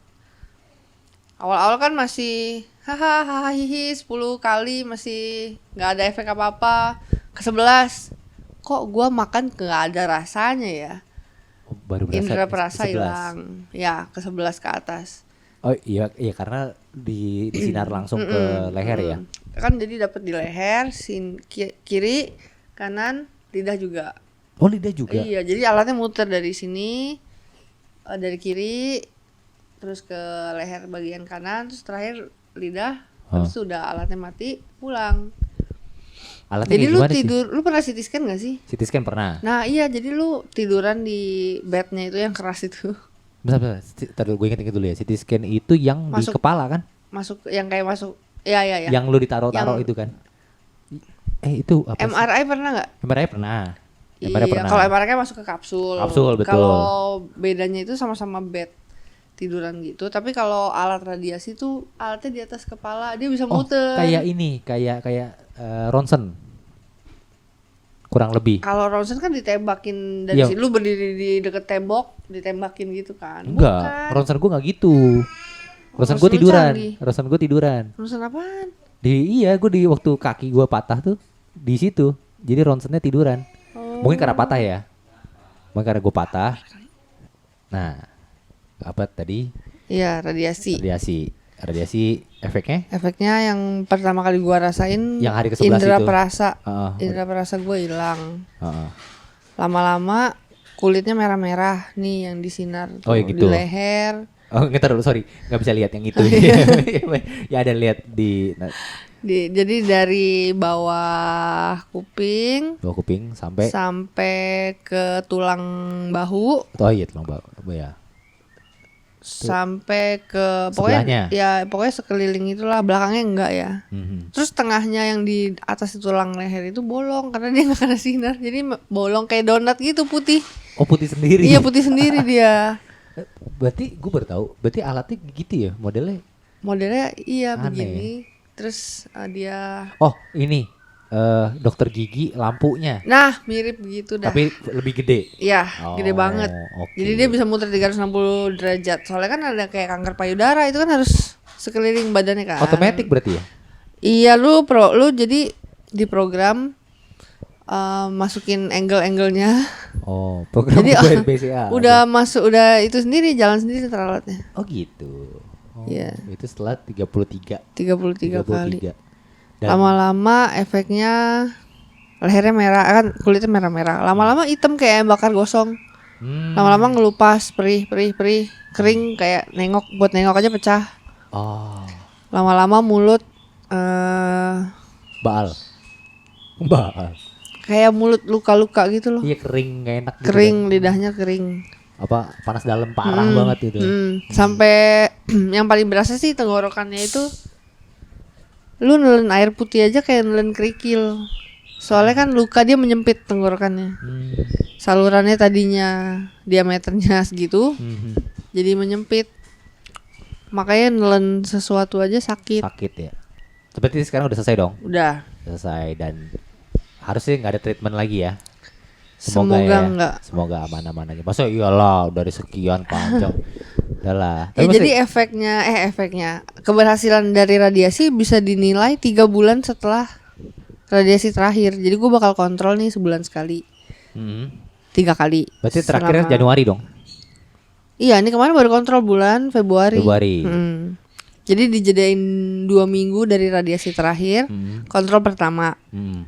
Awal-awal kan masih hahaha 10 kali masih nggak ada efek apa-apa. Ke-11 kok gua makan nggak ada rasanya ya. Baru berasa. Indra perasa hilang. Ya, ke-11 ke atas. Oh iya karena disinar langsung ke leher ya. Kan jadi dapat di leher, kiri, kanan, lidah juga. Oh, lidah juga. Iya, jadi alatnya muter dari sini, dari kiri, terus ke leher bagian kanan, terus terakhir lidah. Terus udah alatnya mati, pulang. Alatnya jadi lu tidur, sih? Lu pernah CT scan gak sih? CT scan pernah. Nah iya, jadi lu tiduran di bednya itu yang keras itu. Bentar, gue inget dulu ya. CT scan itu yang di kepala kan? Yang kayak masuk, ya. Yang lu ditaruh itu kan? Itu apa sih? MRI pernah gak? MRI pernah. Iya, kalau MRI kan masuk ke kapsul. Kapsul, betul. Kalau bedanya itu sama-sama bed tiduran gitu. Tapi kalau alat radiasi tuh alatnya di atas kepala, dia bisa muter. Kayak ini, kayak ronsen. Kurang lebih. Kalau ronsen kan ditembakin dari sini, lu berdiri di deket tembok, ditembakin gitu kan. Enggak, ronsen gue enggak gitu. Ronsen gue tiduran. Ronsen apaan? Gue di waktu kaki gue patah tuh di situ. Jadi ronsennya tiduran. Mungkin karena patah ya. Mungkin karena gue patah. Nah, apa tadi? Iya, radiasi. radiasi efeknya? Efeknya yang pertama kali gua rasain Yang hari ke-11 indera itu. perasa. Heeh. Indera perasa gua hilang. Heeh. Lama-lama kulitnya merah-merah nih yang disinar tuh, Oh, ya gitu. di leher. Oh, ntar dulu, sorry, nggak bisa lihat yang itu. Ya ada lihat di Jadi dari bawah kuping bawah kuping sampai. ke tulang bahu, Oh iya, tulang bawah ya. sampai ke Sebelahnya. pokoknya sekeliling itulah, belakangnya enggak ya. Mhm. Terus tengahnya yang di atas itu tulang leher itu bolong karena dia nggak kena sinar, jadi bolong kayak donat gitu putih. Oh, putih sendiri. Iya putih sendiri dia. Berarti gue baru tahu. Berarti alatnya gitu ya modelnya. Modelnya iya Aneh. begini. Terus dia, Oh, ini dokter gigi lampunya. nah mirip begitu dah. Tapi lebih gede. Iya, Oh, gede banget. oke. Jadi dia bisa muter 360 derajat. Soalnya kan ada kayak kanker payudara, itu kan harus sekeliling badannya kan. Otomatis berarti ya? Iya, lu jadi diprogram masukin angle-angle-nya. Oh, program Jadi BCA. udah masuk, udah itu sendiri, jalan sendiri teralatnya. Oh gitu. Oh, Iya. itu setelah 33 33 kali. 33. Dan Lama-lama efeknya lehernya merah, kan kulitnya merah-merah. Lama-lama hitam kayak bakar gosong. Lama-lama ngelupas, perih, kering kayak buat nengok aja pecah. Oh, Lama-lama mulut baal. kayak mulut luka-luka gitu loh. Iya, kering gak enak gitu Kering, kan. lidahnya kering. Apa panas dalam parah banget itu. Sampai yang paling berasa sih tenggorokannya itu, lu nelen air putih aja kayak nelen kerikil. Soalnya kan luka, dia menyempit tenggorokannya. Salurannya tadinya diameternya segitu, jadi menyempit. Makanya nelen sesuatu aja sakit. Sakit ya. Berarti sekarang udah selesai dong? Udah. Selesai, dan harusnya nggak ada treatment lagi ya. Semoga ya. enggak. Semoga aman-aman aja. Masa iyalah dari sekian panjang. Udahlah. Ya, Tapi jadi efeknya keberhasilan dari radiasi bisa dinilai 3 bulan setelah radiasi terakhir. Jadi gue bakal kontrol nih sebulan sekali, 3 kali. berarti terakhirnya Selama- Januari dong? Iya, ini kemarin baru kontrol bulan Februari. Februari. Jadi dijadiin 2 minggu dari radiasi terakhir, kontrol pertama.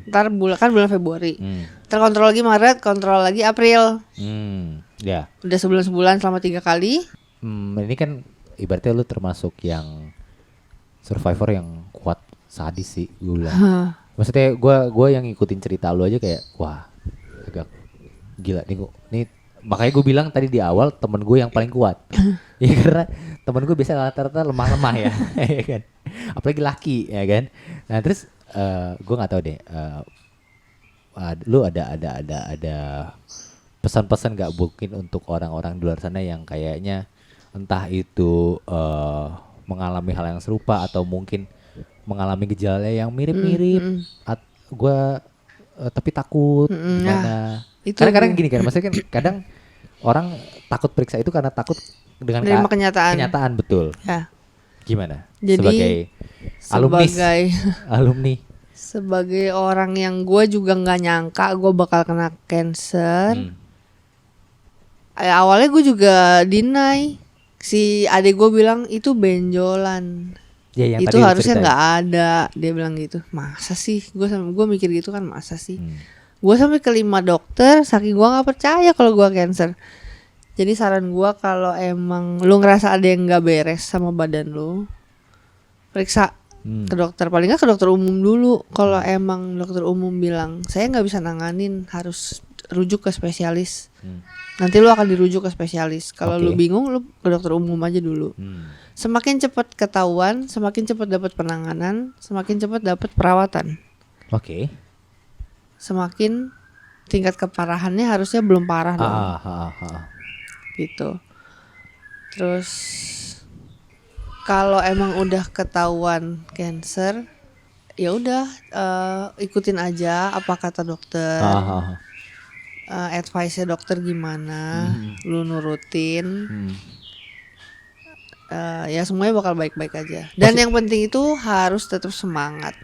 Ntar bulan Februari. Ntar kontrol lagi Maret, kontrol lagi April. Ya. Udah sebulan selama 3 kali. Ini kan ibaratnya lu termasuk yang survivor yang kuat, sadis sih gue bilang. Maksudnya gue yang ngikutin cerita lu aja kayak wah agak gila nih. Makanya gue bilang tadi di awal temen gue yang paling kuat. Ya karena temen gue biasa rata-rata lemah-lemah ya, ya kan. Apalagi laki ya kan. Nah terus gue nggak tahu deh. Lu ada pesan-pesan nggak mungkin untuk orang-orang di luar sana yang kayaknya entah itu mengalami hal yang serupa atau mungkin mengalami gejala yang mirip-mirip. Tapi takut gimana? Itu Karena kadang gini kan, maksudnya kan kadang orang takut periksa itu karena takut dengan Menerima kenyataan. kenyataan betul. Ya. Gimana? Jadi, alumni. Sebagai orang yang gue juga nggak nyangka gue bakal kena cancer. Awalnya gue juga deny. Si adik gue bilang itu benjolan. Ya, yang Itu tadi lu harusnya ceritain. nggak ada. Dia bilang gitu. Masa sih? Gue mikir gitu kan, masa sih? Gue sampai ke 5 dokter, saking gue nggak percaya kalau gue cancer. Jadi saran gue kalau emang lu ngerasa ada yang nggak beres sama badan lu, periksa ke dokter, paling nggak ke dokter umum dulu. Kalau emang dokter umum bilang saya nggak bisa nanganin, harus rujuk ke spesialis. Nanti lu akan dirujuk ke spesialis. Kalau lu bingung, lu ke dokter umum aja dulu. Semakin cepat ketahuan, semakin cepat dapat penanganan, semakin cepat dapat perawatan. Oke. Semakin tingkat keparahannya harusnya belum parah dong. Gitu. Terus kalau emang udah ketahuan cancer, ya udah ikutin aja apa kata dokter. Advice-nya dokter gimana, lu nurutin. Ya semuanya bakal baik-baik aja. Dan yang penting itu harus tetap semangat.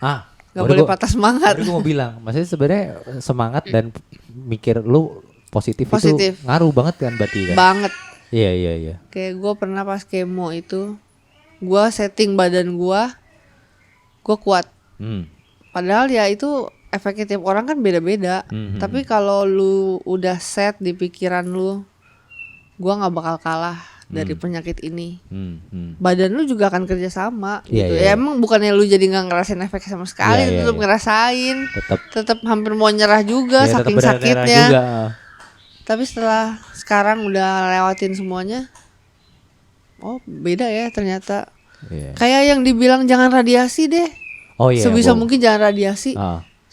Gak boleh patah semangat. Gue mau bilang, maksudnya sebenarnya semangat dan mikir lu positif itu ngaruh banget kan berarti kan? Banget. Iya. Kayak gue pernah pas kemo itu gue setting badan gue kuat. Padahal ya itu efeknya tiap orang kan beda-beda. Tapi kalau lu udah set di pikiran lu, gue nggak bakal kalah dari penyakit ini. Badan lu juga akan kerja sama gitu. Ya emang bukannya lu jadi nggak ngerasain efek sama sekali, tetap ngerasain. Tetap hampir mau nyerah juga saking sakitnya. Juga. Tapi setelah sekarang udah lewatin semuanya, oh beda ya ternyata. Kayak yang dibilang jangan radiasi deh. Sebisa mungkin jangan radiasi.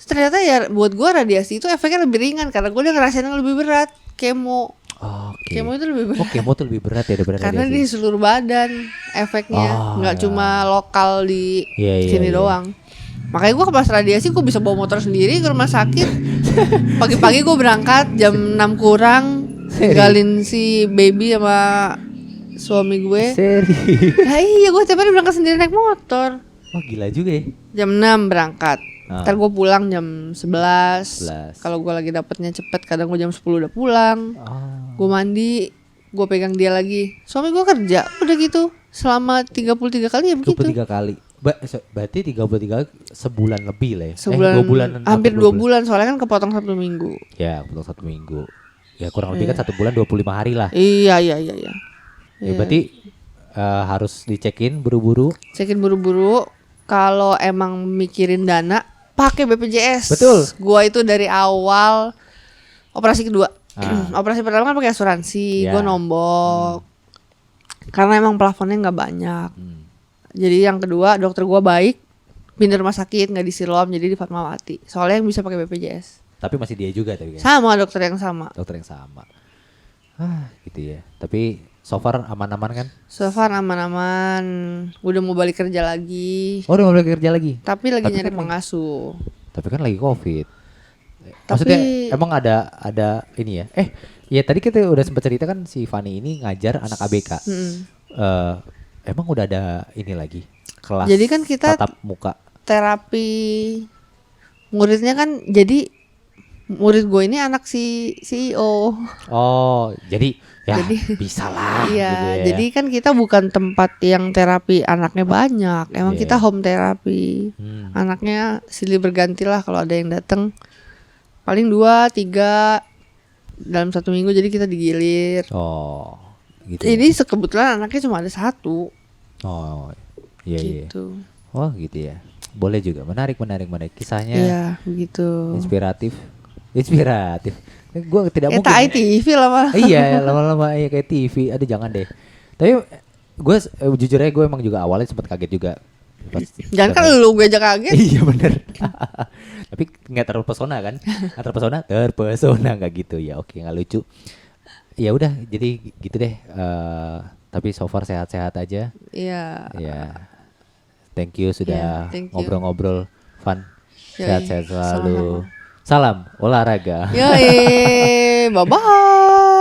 Ternyata ya buat gue radiasi itu efeknya lebih ringan karena gue udah ngerasain yang lebih berat. Kemo. Kemo itu lebih berat. Kemo tuh lebih berat ya daripada karena radiasi. di seluruh badan efeknya, nggak cuma lokal di sini doang. Makanya gue pas radiasi gue bisa bawa motor sendiri ke rumah sakit. Pagi-pagi gue berangkat jam 6 kurang, tinggalin si baby sama suami gue. Serius? Nah, iya gue tiap hari berangkat sendiri naik motor. Wah gila juga ya. Jam 6 berangkat. Ntar gue pulang jam 11. Kalau gue lagi dapetnya cepet, kadang gue jam 10 udah pulang. Gue mandi, gue pegang dia lagi. Suami gue kerja, udah gitu selama 33 kali ya begitu. 33 kali. Berarti 33 sebulan lebih lah ya. Sebulan, 2 bulan. Hampir 2 bulan soalnya kan kepotong 1 minggu. Ya, kepotong 1 minggu. Ya kurang lebih kan 1 bulan 25 hari lah. Iya. Ya berarti harus dicekin buru-buru. Cekin buru-buru. Kalau emang mikirin dana, pakai BPJS. Betul. Gua itu dari awal operasi kedua. Operasi pertama kan pakai asuransi, gua nombok. Karena emang plafonnya nggak banyak. Jadi yang kedua dokter gua baik, pindah rumah sakit nggak di Siloam, jadi di Fatmawati. Soalnya yang bisa pakai BPJS. Tapi masih dia juga tapi kan. Sama dokter yang sama. Dokter yang sama. Gitu ya. Tapi so far aman-aman kan? So far aman-aman. Udah mau balik kerja lagi. Oh, udah mau balik kerja lagi? Tapi lagi nyari pengasuh. Tapi kan lagi COVID. Maksudnya emang ada ini ya? Ya tadi kita udah sempat cerita kan si Fani ini ngajar anak ABK. Emang udah ada ini lagi kelas. Jadi kan kita tatap muka. Terapi muridnya kan, jadi murid gue ini anak si CEO. Oh, jadi bisa lah. Iya, gitu ya. jadi kan kita bukan tempat yang terapi anaknya banyak. Emang kita home terapi. Anaknya silih berganti lah kalau ada yang datang. Paling 2, 3 dalam 1 minggu, jadi kita digilir. Oh, gitu. Ini kebetulan anaknya cuma ada 1. Oh, iya gitu. Oh, gitu ya. Boleh juga. Menarik kisahnya. Iya, begitu. Inspiratif. Gue tidak mungkin. Kayak TV lama. Iya, lama-lama kayak TV. Aduh, jangan deh. Tapi gue jujur aja gue emang juga awalnya sempat kaget juga. Jangan kan lu gue aja kaget. Iya bener. Tapi nggak terpesona kan? Terpesona nggak gitu ya? Oke, nggak lucu. Ya udah, jadi gitu deh. Tapi so far sehat-sehat aja. Iya. Ya. Thank you sudah ngobrol-ngobrol, Fun. Sehat-sehat selalu. Sama-sama. Salam olahraga. Yoi, bye bye.